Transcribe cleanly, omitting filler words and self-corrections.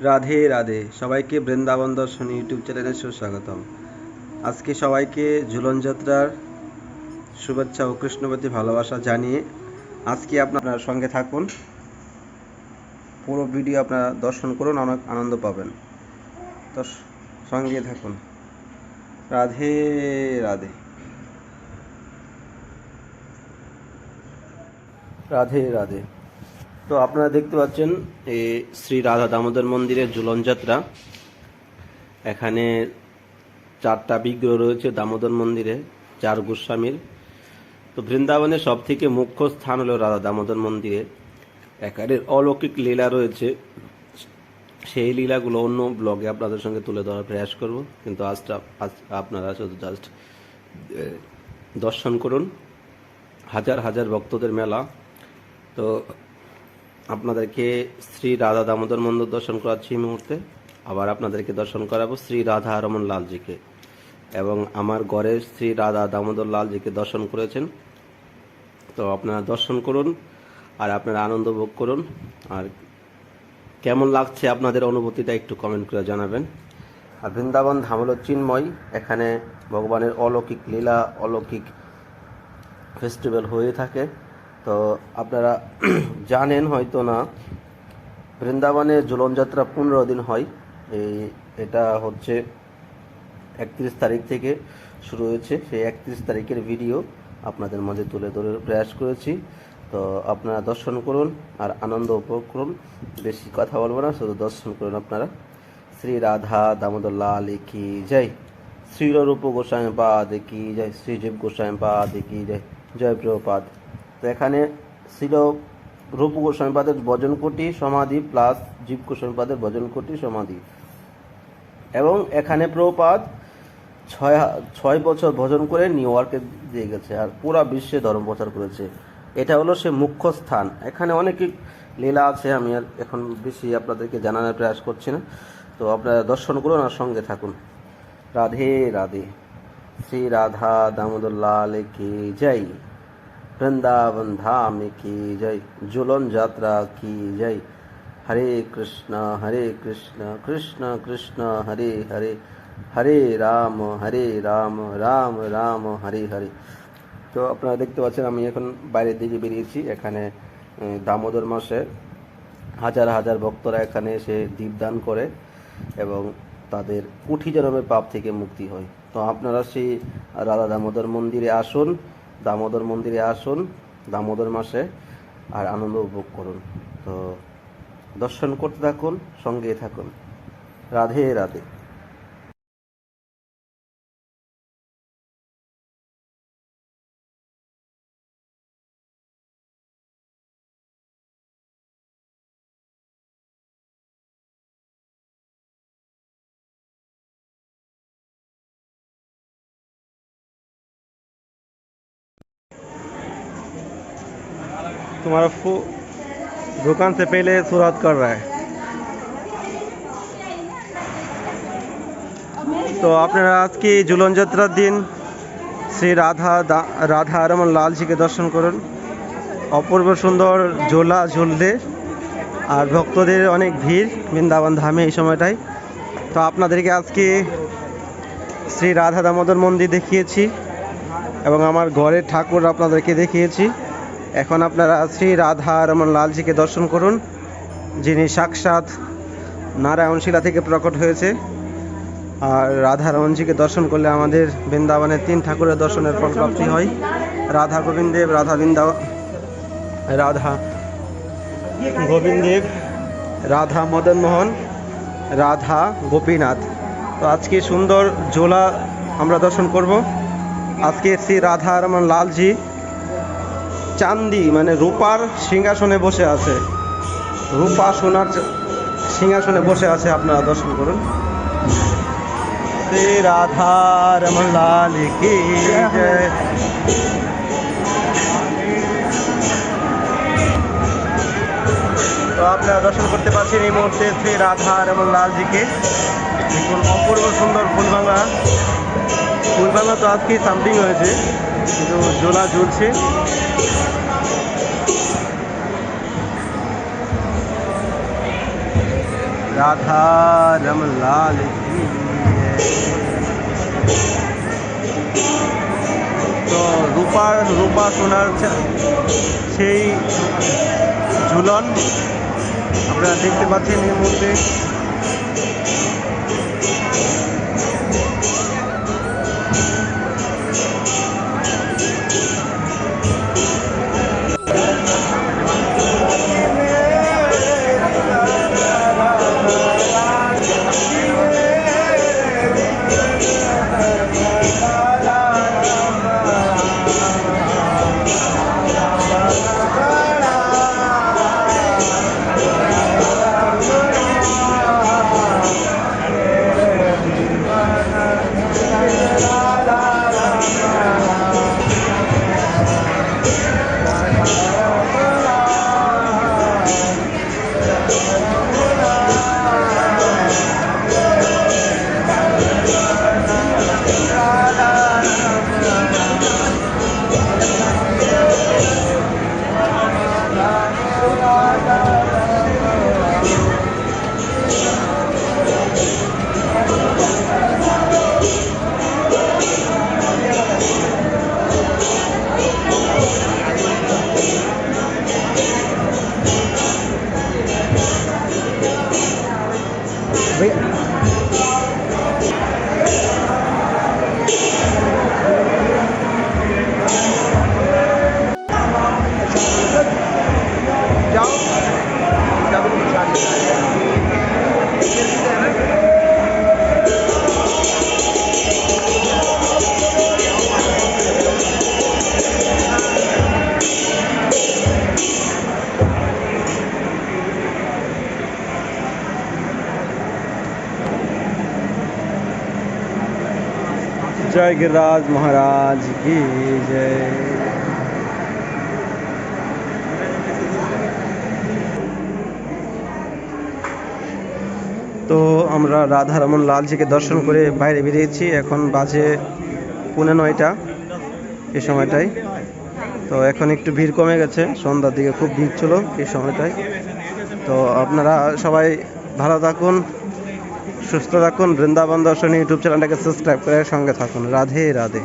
রাধে রাধে সবাইকে বৃন্দাবন দর্শন ইউটিউব চ্যানেলে সুস্বাগতম। আজকে সবাইকে ঝুলন যাত্রার শুভেচ্ছা ও কৃষ্ণবতী ভালোবাসা জানিয়ে আজকে আপনার সঙ্গে থাকুন, পুরো ভিডিও আপনারা দর্শন করুন, অনেক আনন্দ পাবেন। তো সঙ্গে থাকুন। রাধে রাধে রাধে রাধে। তো আপনারা দেখতে পাচ্ছেন এই শ্রী রাধা দামোদর মন্দিরের ঝুলন যাত্রা। এখানে 4টা বিগ্রহ রয়েছে দামোদর মন্দিরে, 4 গোস্বামীর। তো বৃন্দাবনের সব থেকে মুখ্য স্থান হলো রাধা দামোদর মন্দিরে। এখানে অলৌকিক লীলা রয়েছে, সেই লীলাগুলো অন্য ব্লগে আপনাদের সঙ্গে তুলে ধরার প্রয়াস করব, কিন্তু আজ আপনারা শুধু জাস্ট দর্শন করুন। হাজার হাজার ভক্তদের মেলা। তো আপনাদেরকে শ্রী রাধা দামোদর মন্দির দর্শন করাচ্ছি এই মুহূর্তে। আবার আপনাদেরকে দর্শন করাবো শ্রী রাধা রমন লালজিকে, এবং আমার ঘরে শ্রী রাধা দামোদর লালজিকে দর্শন করেছেন। তো আপনারা দর্শন করুন আর আপনারা আনন্দ ভোগ করুন। আর কেমন লাগছে আপনাদের অনুভূতিটা একটু কমেন্ট করে জানাবেন। আর বৃন্দাবন ধাম হল চিন্ময়, এখানে ভগবানের অলৌকিক লীলা, অলৌকিক ফেস্টিভ্যাল হয়ে থাকে। তো আপনারা জানেন হয়তো না, বৃন্দাবনে ঝুলন যাত্রা 15 দিন হয়। এটা হচ্ছে 31 তারিখ থেকে শুরু হয়েছে। সেই 31 তারিখের ভিডিও আপনাদের মাঝে তুলে ধরে প্রয়াস করেছি। তো আপনারা দর্শন করুন আর আনন্দ উপভোগ করুন। বেশি কথা বলবো না, শুধু দর্শন করুন আপনারা। শ্রী রাধা দামোদর লাল কি জয়, শ্রী রূপ গোস্বামী পাদ কি জয়, শ্রী জীব গোস্বামী পাদ কি জয়, জয় প্রভুপাদ। তো এখানে ছিল রূপ গোস্বামী পাদের ভজন কোটি সমাধি প্লাস জীব গোস্বামী পাদের ভজন কোটি সমাধি, এবং এখানে প্রভুপাদ 6 বছর ভজন করে নিউ ইয়র্কে দিয়ে গেছে আর পুরা বিশ্বে ধর্ম প্রচার করেছে। এটা হলো সে মুখ্য স্থান। এখানে অনেক লীলা আছে, আমি আর এখন বেশি আপনাদেরকে জানানোর প্রয়াস করছি না। তো আপনারা দর্শন করুন আর সঙ্গে থাকুন। রাধে রাধে। শ্রী রাধা দামোদর লাল কি জয়, বৃন্দাবন ধাম কি জয়, ঝুলন যাত্রা কি জয়। হরে কৃষ্ণ কৃষ্ণ কৃষ্ণ হরে হরে, হরে রাম রাম রাম হরে হরে। তো আপনারা দেখতে পাচ্ছেন আমি এখন বাইরের দিকে বেরিয়েছি। এখানে দামোদর মাসে হাজার হাজার ভক্তরা এখানে এসে দীপদান করে এবং তাদের কোটি জন্মের পাপ থেকে মুক্তি হয়। তো আপনারা সেই রাধা দামোদর মন্দিরে আসুন, দামোদর মাসে, আর আনন্দ উপভোগ করুন। তো দর্শন করতে থাকুন, সঙ্গে থাকুন। রাধে রাধে। तुम्हारा दुकान से पहले शुरुआत कर रहा है। তো আপনারা আজকে ঝুলন যাত্রার দিন শ্রী রাধা রমন লালজিকে দর্শন করুন। অপূর্ব সুন্দর ঝোলা ঝুলতে, আর ভক্তদের অনেক ভিড় বৃন্দাবন ধামে এই সময়টায়। তো আপনাদেরকে আজকে শ্রী রাধা দামোদর মন্দির দেখিয়েছি এবং আমার ঘরের ঠাকুর আপনাদেরকে দেখিয়েছি। এখন আপনারা শ্রী রাধা রমন লালজিকে দর্শন করুন, যিনি সাক্ষাৎ নারায়ণশিলা থেকে প্রকট হয়েছে। আর রাধা রমনজিকে দর্শন করলে আমাদের বৃন্দাবনের 3 ঠাকুরের দর্শনের ফল প্রাপ্তি হয়। রাধা গোবিন্দেব, রাধা গোবিন্দেব, রাধা মদন মোহন, রাধা গোপীনাথ। তো আজকে সুন্দর ঝোলা আমরা দর্শন করব। আজকে শ্রী রাধা রমন লালজি চান্দি মানে রূপার সিংহাসনে বসে আছে, রূপা সোনার সিংহাসনে বসে আছে। আপনারা দর্শন করুন। শ্রী রাধা রমন লাল কি জয়। তো আপনারা দর্শন করতে পারছেন এই মুহূর্তে শ্রী রাধা রমন লালজিকে। দেখুন অপূর্ব সুন্দর ফুলভাঙা তো আজকে সামথিং হয়েছে, কিন্তু ঝোলা ঝুলছে। রাধা রমলাল কি জয়। তো রূপা সোনার সেই ঝুলন আপনারা দেখতে পাচ্ছেন এই মুহূর্তে। जय गिरिराज महाराज की जय। তো আমরা রাধা রমন লালজিকে দর্শন করে বাইরে বেরিয়েছি। এখন বাজে 9:30 এই সময়টায়। তো এখন একটু ভিড় কমে গেছে, সন্ধ্যার দিকে খুব ভিড় ছিল এই সময়টায়। তো আপনারা সবাই ভালো থাকুন, সুস্থ থাকুন। বৃন্দাবন দর্শন ইউটিউব চ্যানেলটাকে সাবস্ক্রাইব করে সঙ্গে থাকুন। রাধে রাধে।